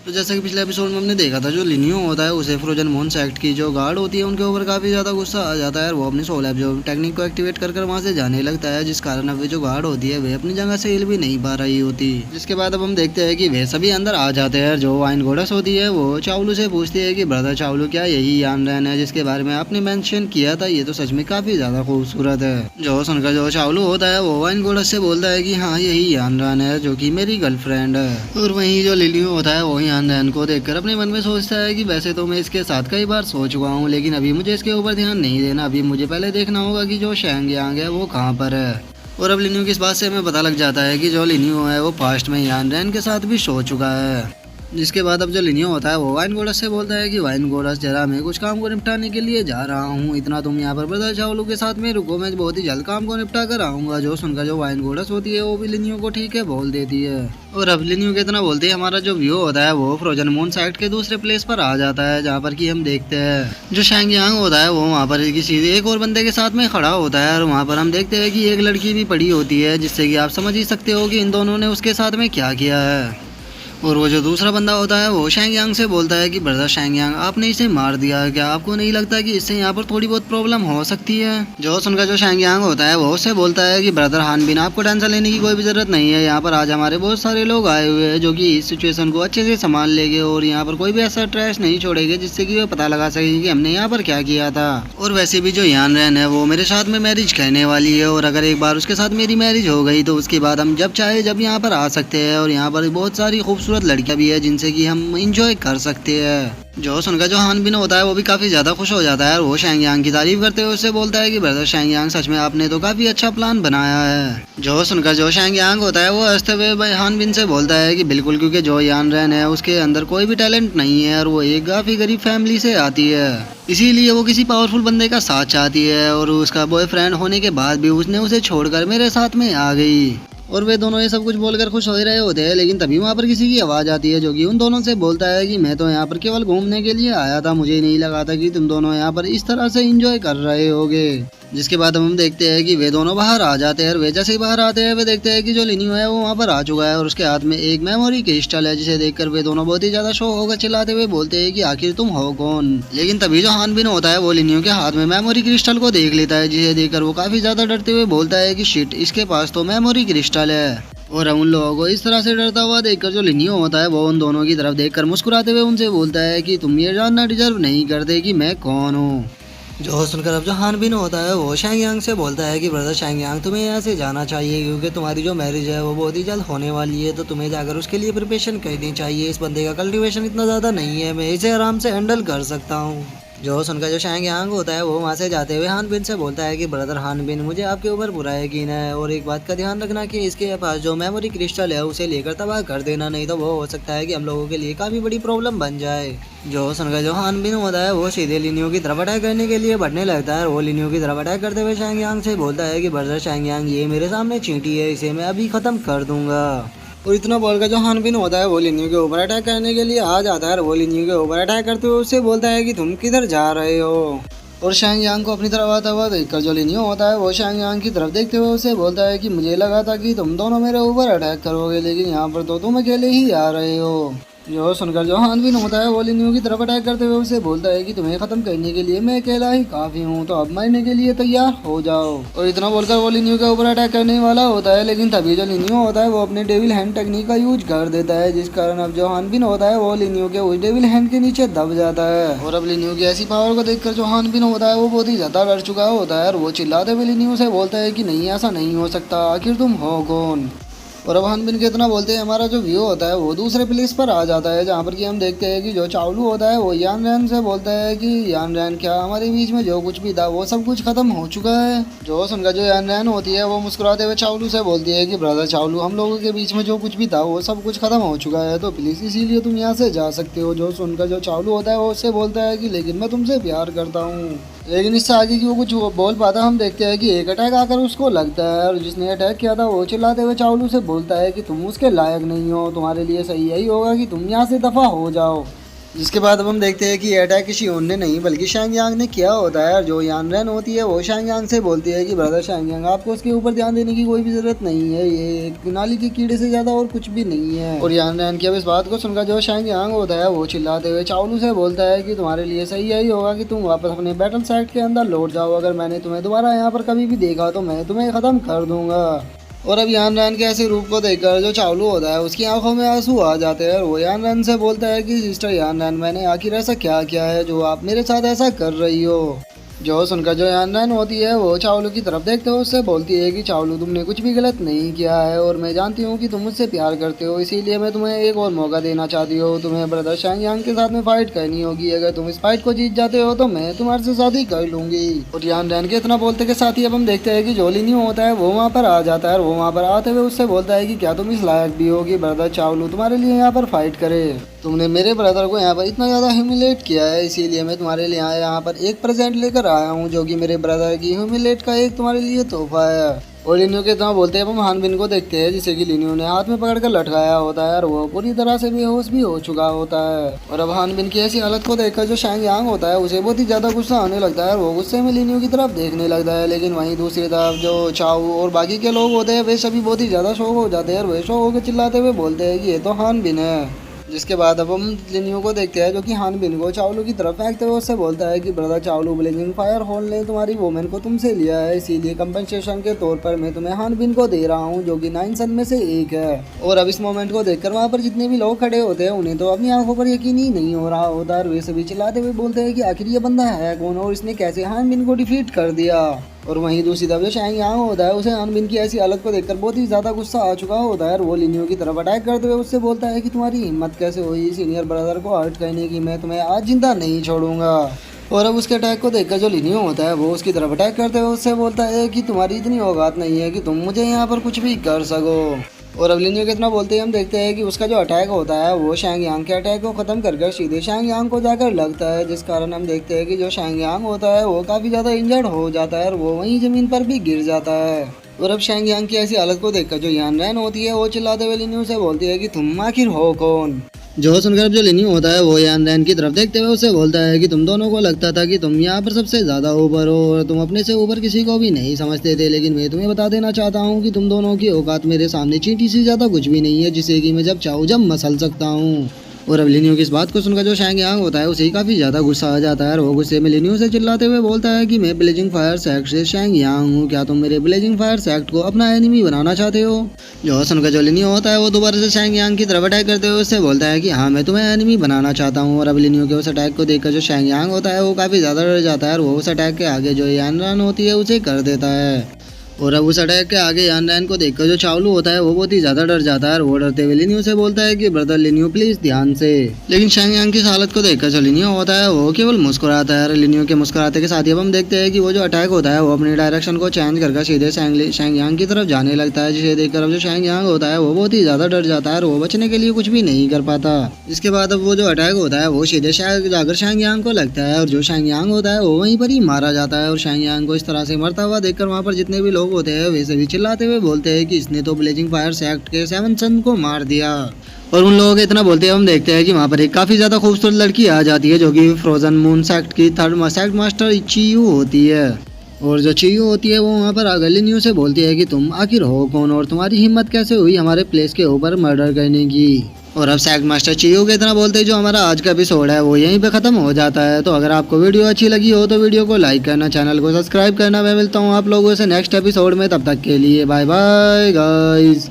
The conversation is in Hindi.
तो जैसा कि पिछले एपिसोड में हमने देखा था, जो लिनियो होता है उसे फ्रोजन मोन सेक्ट की जो गार्ड होती है उनके ऊपर काफी ज्यादा गुस्सा आ जाता है और वो अपनी सोल एब्जॉर्ब टेक्निक को एक्टिवेट कर वहां से जाने लगता है, जिस कारण अब वे जो गार्ड होती है वे अपनी जगह से हिल भी नहीं पा रही होती। जिसके बाद अब हम देखते हैं कि वे सभी अंदर आ जाते हैं। जो वाइन गोडस होती है वो चावलू से पूछती है कि ब्रदर चावलू, क्या यही यान रैन है जिसके बारे में आपने मेंशन किया था? ये तो सच में काफी ज्यादा खूबसूरत है। जो सुनकर जो चावलू होता है वो वाइन गोडस से बोलता है कि हाँ, यही यान रैन है जो कि मेरी गर्लफ्रेंड है। और वहीं जो लिलियो होता है वो यान रैन को देखकर अपने मन में सोचता है कि वैसे तो मैं इसके साथ कई बार सो चुका हूँ, लेकिन अभी मुझे इसके ऊपर ध्यान नहीं देना। अभी मुझे पहले देखना होगा कि जो शैंग यांग है वो कहाँ पर है। और अब लिन्यू की इस बात से हमें पता लग जाता है कि जो लिन्यू है वो पास्ट में यान रैन के साथ भी सो चुका है। जिसके बाद अब जो लिनियो होता है वो वाइन गोडस से बोलता है कि वाइन गोडस, जरा मैं कुछ काम को निपटाने के लिए जा रहा हूँ, इतना तुम यहाँ पर ब्रदर चावलू के साथ में रुको, मैं बहुत ही जल्द काम को निपटा कर आऊँगा। जो सुनकर जो वाइन गोडस होती है वो भी लिनियो को ठीक है बोल देती है। और अब लिनियो के इतना बोलते ही हमारा जो व्यू होता है वो फ्रोजन मून साइड के दूसरे प्लेस पर आ जाता है, जहाँ पर कि हम देखते हैं जो शैंग यांग होता है वो वहाँ पर किसी एक और बंदे के साथ में खड़ा होता है। और वहाँ पर हम देखते हैं कि एक लड़की भी पड़ी होती है, जिससे कि आप समझ ही सकते हो कि इन दोनों ने उसके साथ में क्या किया है। और वो जो दूसरा बंदा होता है वो शैंग यांग से बोलता है कि ब्रदर शैंग यांग, आपने इसे मार दिया, क्या आपको नहीं लगता कि इससे यहाँ पर थोड़ी बहुत प्रॉब्लम हो सकती है? जो सुनकर जो शैंग यांग होता है वो उससे बोलता है कि ब्रदर हान बिन, आपको टेंशन लेने की कोई भी जरूरत नहीं है। यहाँ पर आज हमारे बहुत सारे लोग आए हुए हैं जो कि इस सिचुएशन को अच्छे से संभाल लेंगे और यहाँ पर कोई भी ऐसा ट्रैश नहीं छोड़ेंगे जिससे कि वो पता लगा सके कि हमने यहाँ पर क्या किया था। और वैसे भी जो यान रैन है वो मेरे साथ में मैरिज कहने वाली है, और अगर एक बार उसके साथ मेरी मैरिज हो गई तो उसके बाद हम जब चाहे जब यहाँ पर आ सकते हैं। और यहाँ पर बहुत सारी खूबसूरत लड़कियां भी है जिनसे कि हम इंजॉय कर सकते हैं। जो सुनकर जो हान बिन होता है वो भी काफी ज्यादा खुश हो जाता है और वो शैंग यांग की तारीफ करते हुए उससे बोलता है कि ब्रदर शैंग यांग, सच में आपने तो काफी अच्छा प्लान बनाया है। जो सुनकर जो शैंग यांग होता है वो हंसते हुए हान बिन से बोलता है कि बिल्कुल, क्योंकि जो यान रैन है उसके अंदर कोई भी टैलेंट नहीं है और वो एक काफी गरीब फैमिली से आती है, इसीलिए वो किसी पावरफुल बंदे का साथ चाहती है। और उसका बॉयफ्रेंड होने के बाद भी उसने उसे छोड़कर मेरे साथ में आ गई। और वे दोनों ये सब कुछ बोलकर खुश हो ही रहे होते हैं, लेकिन तभी वहाँ पर किसी की आवाज़ आती है जो कि उन दोनों से बोलता है कि मैं तो यहाँ पर केवल घूमने के लिए आया था, मुझे नहीं लगा था कि तुम दोनों यहाँ पर इस तरह से एंजॉय कर रहे होगे। जिसके बाद हम देखते हैं कि वे दोनों बाहर आ जाते हैं और वे जैसे ही बाहर आते हैं वे देखते हैं कि जो लिनियो है वो वहाँ पर आ चुका है और उसके हाथ में एक मेमोरी क्रिस्टल है, जिसे देखकर वे दोनों बहुत ही ज्यादा शौक होकर चिल्लाते हुए बोलते हैं कि आखिर तुम हो कौन। लेकिन तभी जो हान बिन होता है वो लिनियो के हाथ में मेमोरी क्रिस्टल को देख लेता है, जिसे देखकर वो काफी ज्यादा डरते हुए बोलता है कि शिट, इसके पास तो मेमोरी क्रिस्टल है। और उन लोगों को इस तरह से डरता हुआ देखकर जो लिनियो होता है वो उन दोनों की तरफ देखकर मुस्कुराते हुए उनसे बोलता है कि तुम ये जानना डिजर्व नहीं करते कि मैं कौन हूँ। जो सुनकर अब जो हान बिन होता है वो शैंग यांग से बोलता है कि ब्रदर शैंग यांग, तुम्हें यहाँ से जाना चाहिए क्योंकि तुम्हारी जो मैरिज है वो बहुत ही जल्द होने वाली है, तो तुम्हें जाकर उसके लिए प्रिपरेशन करनी चाहिए। इस बंदे का कल्टीवेशन इतना ज़्यादा नहीं है, मैं इसे आराम से हैंडल कर सकता हूँ। जो सुनकर जो शैंग यांग होता है वो वहाँ से जाते हुए हान बिन से बोलता है कि ब्रदर हान बिन, मुझे आपके ऊपर पूरा यकीन है और एक बात का ध्यान रखना कि इसके पास जो मेमोरी क्रिस्टल है उसे लेकर तबाह कर देना, नहीं तो वो हो सकता है कि हम लोगों के लिए काफ़ी बड़ी प्रॉब्लम बन जाए। जो सुनकर जो हान बिन होता है वो सीधे लिनियो की तरफ अटैक करने के लिए बढ़ने लगता है और वो लिनियो की तरफ अटैक करते हुए शैंग यांग से बोलता है कि ब्रदर शैंग यांग, ये मेरे सामने चींटी है, इसे मैं अभी ख़त्म कर दूंगा। और इतना बोलकर जो हान बिन होता है वो लिनियो के ऊपर अटैक करने के लिए आ जाता है और वो लिनियो के ऊपर अटैक करते हुए उससे बोलता है कि तुम किधर जा रहे हो। और शैंग यांग को अपनी तरफ आता हुआ देखकर जो लिनियो होता है वो शैंग यांग की तरफ देखते हुए उसे बोलता है कि मुझे लगा था कि तुम दोनों मेरे ऊपर अटैक करोगे, लेकिन यहाँ पर तो तुम अकेले ही आ रहे हो। जो सुनकर जो हान बिन होता है वो लिनियो की तरफ अटैक करते हुए उसे बोलता है कि तुम्हें खत्म करने के लिए मैं अकेला ही काफी हूँ, तो अब मरने के लिए तैयार हो जाओ। और इतना बोलकर वो लिनियो के ऊपर अटैक करने वाला होता है, लेकिन तभी जो लिनियो होता है वो अपने डेविल हैंड टेक्निक का यूज कर देता है, जिस कारण अब जो हान बिन होता है वो लिनियो के उस डेविल हैंड के नीचे दब जाता है। और अब लिनियो की ऐसी पावर को देखकर जो हान बिन होता है वो बहुत ही ज्यादा डर चुका होता है और वो चिल्लाते हुए लिनियो से बोलता है कि नहीं, ऐसा नहीं हो सकता, आखिर तुम हो कौन। और अब हान बिन के इतना बोलते हैं हमारा जो व्यू होता है वो दूसरे प्लेस पर आ जाता है, जहाँ पर कि हम देखते हैं कि जो चावलू होता है वो यान रैन से बोलता है कि यान रैन, क्या हमारे बीच में जो कुछ भी था वो सब कुछ खत्म हो चुका है। जो सुनकर जो यान रैन होती है वो मुस्कुराते हुए चावलू से बोलती है कि ब्रदर चावलू, हम लोगों के बीच में जो कुछ भी था वो सब कुछ खत्म हो चुका है, तो प्लीज़ इसीलिए तुम यहाँ से जा सकते हो। जो सुनकर जो चावलू होता है वो उससे बोलता है कि लेकिन मैं तुमसे प्यार करता हूँ। लेकिन इससे आगे की वो कुछ बोल पाता हम देखते हैं कि एक अटैक आकर उसको लगता है और जिसने अटैक किया था वो चिल्लाते हुए चावलू से बोलता है कि तुम उसके लायक नहीं हो, तुम्हारे लिए सही यही होगा कि तुम यहाँ से दफ़ा हो जाओ। जिसके बाद अब हम देखते हैं कि ये अटैक किसी और ने नहीं बल्कि शांग यांग ने किया होता है। जो यान रैन होती है वो शांग यांग से बोलती है कि ब्रदर शांग यांग, आपको उसके ऊपर ध्यान देने की कोई भी जरूरत नहीं है, ये एक नाली के कीड़े से ज्यादा और कुछ भी नहीं है। और यान रैन की अब इस बात को सुनकर जो शांग यांग होता है वो चिल्लाते हुए चावलू से बोलता है कि तुम्हारे लिए सही यही होगा कि तुम वापस अपने बैटल साइट के अंदर लौट जाओ। अगर मैंने तुम्हें दोबारा यहाँ पर कभी भी देखा तो मैं तुम्हें खत्म कर दूंगा। और अब यान रैन के ऐसे रूप को देखकर जो चावलू होता है उसकी आंखों में आंसू आ जाते हैं और वो यान रैन से बोलता है कि सिस्टर यान रैन, मैंने आखिर ऐसा क्या किया है जो आप मेरे साथ ऐसा कर रही हो। जो सुनकर जो यान रैन होती है वो चावलू की तरफ देखते हुए उससे बोलती है कि चावलू, तुमने कुछ भी गलत नहीं किया है और मैं जानती हूँ कि तुम मुझसे प्यार करते हो, इसीलिए मैं तुम्हें एक और मौका देना चाहती हूँ। तुम्हें ब्रदर शांग यांग के साथ में फाइट करनी होगी। अगर तुम इस फाइट को जीत जाते हो तो मैं तुम्हारे से शादी कर लूंगी। और यान रैन के इतना बोलते के साथ ही अब हम देखते हैं कि जो लिन्यू होता है वो वहाँ पर आ जाता है और वो वहाँ पर आते हुए उससे बोलता है कि क्या तुम इस लायक भी हो कि ब्रदर चावलू तुम्हारे लिए यहाँ पर फाइट करे। तुमने मेरे ब्रदर को यहाँ पर इतना ज़्यादा ह्यूमिलेट किया है, इसीलिए मैं तुम्हारे लिए यहाँ पर एक प्रेजेंट लेकर आया हूँ जो कि मेरे ब्रदर की ह्यूमिलेट का एक तुम्हारे लिए तोहफा है। और लिन्यू के तरह बोलते हैं हम हानबिन को देखते हैं जिसे कि लिन्यू ने हाथ में पकड़कर लटकाया होता है और वो पूरी तरह से बेहोश भी हो चुका होता है। और अब हानबिन की ऐसी हालत को देखकर जो शांग यांग होता है उसे बहुत ही ज़्यादा गुस्सा आने लगता है और वो गुस्से में लिन्यू की तरफ देखने लगता है। लेकिन वहीं दूसरी तरफ जो चाऊ और बाकी के लोग होते हैं वे सभी बहुत ही ज़्यादा शौक हो जाते हैं और वे शौक होकर चिल्लाते हुए बोलते हैं कि ये तो हानबिन है। जिसके बाद अब हम लिन्यू को देखते हैं जो कि हानबिन को चावलू की तरफ फेंकते हुए उससे बोलता है कि ब्रदर चावलू, ब्लेजिंग फायर होल ने तुम्हारी वोमेन को तुमसे लिया है, इसीलिए कंपनसेशन के तौर पर मैं तुम्हें हानबिन को दे रहा हूँ जो कि 9 सन में से एक है। और अब इस मोमेंट को देखकर वहाँ पर जितने भी लोग खड़े होते हैं उन्हें तो अपनी आंखों पर यकीन ही नहीं हो रहा होता और वे सभी चिल्लाते हुए बोलते हैं कि आखिर ये बंदा है कौन और इसने कैसे हानबिन को डिफीट कर दिया। और वहीं दूसरी तरफ जो शांग यांग होता है उसे हानबिन की ऐसी हालत को देखकर बहुत ही ज़्यादा गुस्सा आ चुका होता है और वो लिन्यू की तरफ अटैक करते हुए उससे बोलता है कि तुम्हारी हिम्मत कैसे हुई सीनियर ब्रदर को हर्ट करने की, मैं तुम्हें आज जिंदा नहीं छोड़ूंगा। और अब उसके अटैक को देखकर जो लिन्यू होता है वो उसकी तरफ अटैक करते हुए उससे बोलता है कि तुम्हारी इतनी औकात नहीं है कि तुम मुझे यहाँ पर कुछ भी कर सको। और अब लिन्यू कितना बोलते हैं हम देखते हैं कि उसका जो अटैक होता है वो शांग यांग के अटैक को ख़त्म कर सीधे शांग यांग को जाकर लगता है, जिस कारण हम देखते हैं कि जो शांग यांग होता है वो काफ़ी ज़्यादा इंजर्ड हो जाता है और वो वहीं ज़मीन पर भी गिर जाता है। और अब शांग यांग की ऐसी हालत को देखकर जो यान रैन होती है वो चिल्लाते हुए लिन्यू से बोलती है कि तुम आखिर हो कौन। जो सुनकर अब जो लिन्यू होता है वो यान रैन की तरफ देखते हुए उससे बोलता है कि तुम दोनों को लगता था कि तुम यहाँ पर सबसे ज़्यादा ऊपर हो और तुम अपने से ऊपर किसी को भी नहीं समझते थे, लेकिन मैं तुम्हें बता देना चाहता हूँ कि तुम दोनों की औकात मेरे सामने चींटी से ज़्यादा कुछ भी नहीं है जिसे कि मैं जब चाहूँ जब मसल सकता हूँ। और अब लिन्यू की इस बात को सुनकर जो शांग यांग होता है उसे ही काफ़ी ज़्यादा गुस्सा आ जाता है और वो गुस्से में लिन्यू से चिल्लाते हुए बोलता है कि मैं ब्लेजिंग फायर सेक्ट से शांग यांग हूँ, क्या तुम मेरे ब्लेजिंग फायर सेक्ट को अपना एनिमी बनाना चाहते हो। जो सुनकर जो लिन्यू होता है वो दोबारा से शांग यांग की तरफ अटैक करते हुए उससे बोलता है कि हाँ मैं तुम्हें एनिमी बनाना चाहता हूँ। और अब लिन्यू के उस अटैक को देखकर जो शांग यांग होता है वो काफ़ी ज़्यादा डर जाता है और वो उस अटैक के आगे जो यान रैन होती है उसे कर देता है। और अब उस अटैक के आगे यान रैन को देखकर जो चावलू होता है वो बहुत ही ज़्यादा डर जाता है और वो डरते हुए लिन्यू से बोलता है कि ब्रदर लिन्यू प्लीज़ ध्यान से। लेकिन शांग यांग की हालत को देखकर जो लिन्यू होता है वो केवल मुस्कुराता है और लिन्यू के मुस्कुराते के साथ ही अब हम देखते हैं कि वो जो अटैक होता है वो अपनी डायरेक्शन को चेंज करके सीधे शांग यांग की तरफ जाने लगता है, जिसे देखकर अब जो शांग यांग होता है वो बहुत ही ज़्यादा डर जाता है और वो बचने के लिए कुछ भी नहीं कर पाता। इसके बाद अब वो जो अटैक होता है वो सीधे जाकर शांग यांग को लगता है और जो शांग यांग होता है वो वहीं पर ही मारा जाता है। और शांग यांग को इस तरह से मरता हुआ देखकर वहाँ पर जितने भी लोग होते हैं वे सभी चिल्लाते हुए बोलते हैं कि इसने तो ब्लेजिंग फायर सेक्ट के 7 सन को मार दिया। और उन लोगों के इतना बोलते हैं हम देखते हैं कि वहाँ पर एक काफ़ी ज़्यादा खूबसूरत लड़की आ जाती है जो कि फ्रोजन मून सेक्ट की 3rd सेक्ट मास्टर चियू होती है। और जो चियू होती है वो वहाँ पर आकर लिन्यू से बोलती है कि तुम आखिर हो कौन और तुम्हारी हिम्मत कैसे हुई हमारे प्लेस के ऊपर मर्डर करने की। और अब सेक्ट मास्टर चियू के इतना बोलते हैं जो हमारा आज का एपिसोड है वो यहीं पे ख़त्म हो जाता है। तो अगर आपको वीडियो अच्छी लगी हो तो वीडियो को लाइक करना, चैनल को सब्सक्राइब करना। मैं मिलता हूँ आप लोगों से नेक्स्ट एपिसोड में, तब तक के लिए बाय बाय गाइस।